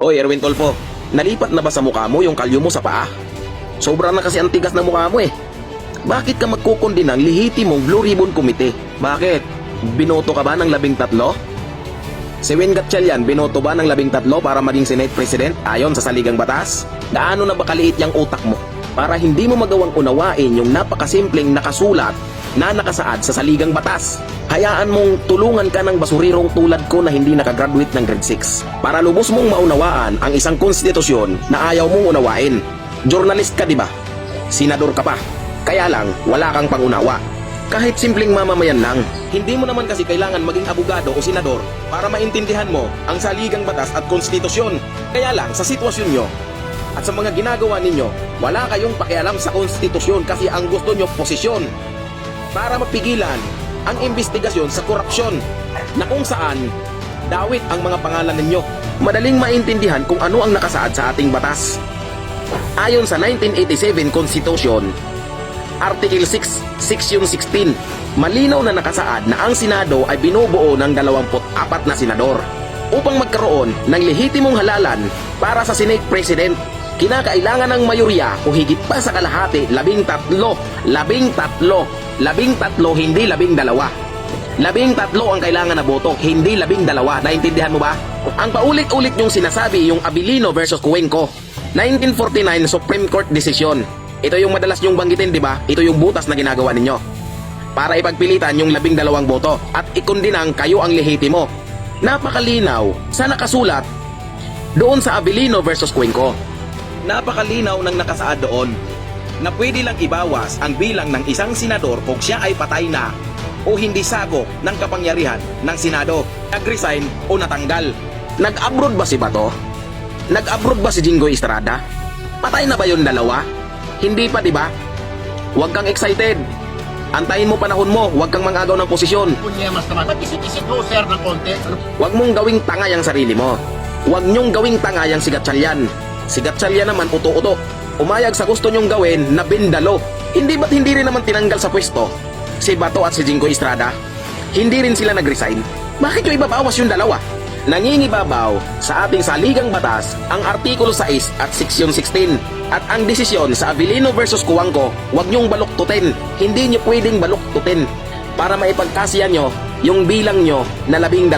Oy, Erwin Tolfo, nalipat na ba sa mukha mo yung kalyo mo sa paa? Sobra na kasi ang tigas na mukha mo eh. Bakit ka magkukundi ng lihitimong Blue Ribbon Committee? Bakit? Binoto ka ba ng 13? Si Win Gatchalian, binoto ba ng 13 para maging Senate President ayon sa saligang batas? Gaano na ba kaliit yung utak mo para hindi mo magawang unawain yung napakasimpleng nakasulat na nakasaad sa saligang batas? Hayaan mong tulungan ka ng basurirong tulad ko na hindi nakagraduate ng grade 6 para lubos mong maunawaan ang isang konstitusyon na ayaw mong unawain. Journalist ka, di ba? Senador ka pa. Kaya lang, wala kang pangunawa. Kahit simpleng mamamayan lang, hindi mo naman kasi kailangan maging abogado o senador para maintindihan mo ang saligang batas at konstitusyon. Kaya lang, sa sitwasyon nyo at sa mga ginagawa ninyo, wala kayong pakialam sa konstitusyon kasi ang gusto nyo posisyon para mapigilan ang investigasyon sa korupsyon na kung saan dawit ang mga pangalan ninyo. Madaling maintindihan kung ano ang nakasaad sa ating batas. Ayon sa 1987 Constitution, Article 6, Section 16, malinaw na nakasaad na ang Senado ay binubuo ng 24 na senador. Upang magkaroon ng lehitimong halalan para sa Senate President, kinakailangan ng mayorya o higit pa sa kalahati 13, hindi 12. 13 ang kailangan na boto, hindi 12. Naintindihan mo ba? Ang paulit-ulit yung sinasabi yung Abilino versus Cuenco, 1949 Supreme Court decision. Ito yung madalas nyong banggitin, di ba? Ito yung butas na ginagawa ninyo para ipagpilitan yung 12 boto at ikundinang kayo ang lehitimo. Napakalinaw sa nakasulat doon sa Abilino versus Cuenco. Napakalinaw ng nakasaad doon na pwede lang ibawas ang bilang ng isang senador kung siya ay patay na o hindi sakop ng kapangyarihan ng Senado, nag-resign o natanggal. Nag-abroad ba si Bato? Nag-abroad ba si Jinggoy Estrada? Patay na ba yung dalawa? Hindi pa, di ba? Huwag kang excited. Antayin mo panahon mo, huwag kang mangagaw ng posisyon. Punyemas naman. Mag-isip-isip mo, sir, ng konti. Huwag mong gawing tanga yung sarili mo. Huwag nyong gawing tanga yung si Gatchalian. Si Gatchalian naman uto-uto. Umayag sa gusto nyong gawin na bindalo. Hindi ba't hindi rin naman tinanggal sa pwesto si Bato at si Jinggoy Estrada? Hindi rin sila nag-resign. Bakit yung ibabawas yung dalawa? Nangingibabaw sa ating saligang batas ang Artikulo 6 at Section 16 at ang desisyon sa Abilino versus Cuenco, huwag nyong baluktutin. Hindi nyo pwedeng baluktutin para maipagkasiya nyo yung bilang nyo na 12.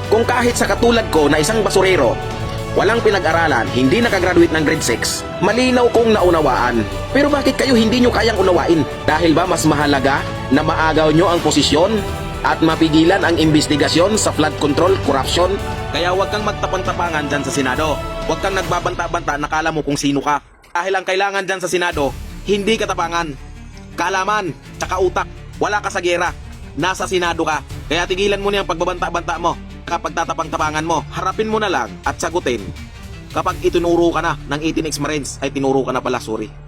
Kung kahit sa katulad ko na isang basurero, walang pinag-aralan, hindi nakagraduate ng grade 6, malinaw kong naunawaan. Pero bakit kayo hindi nyo kayang unawain? Dahil ba mas mahalaga na maagaw nyo ang posisyon at mapigilan ang investigasyon sa flood control, corruption? Kaya huwag kang magtapang-tapangan dyan sa Senado. Huwag kang nagbabanta-banta na kala mo kung sino ka. Dahil ang kailangan dyan sa Senado, hindi katapangan, kaalaman, tsaka utak. Wala ka sa gera, nasa Senado ka. Kaya tigilan mo na yung pagbabanta-banta mo. Kapag tatapang-tapangan mo, harapin mo na lang at sagutin. Kapag itinuro ka na ng 18X Marines, ay tinuro ka na pala, sorry.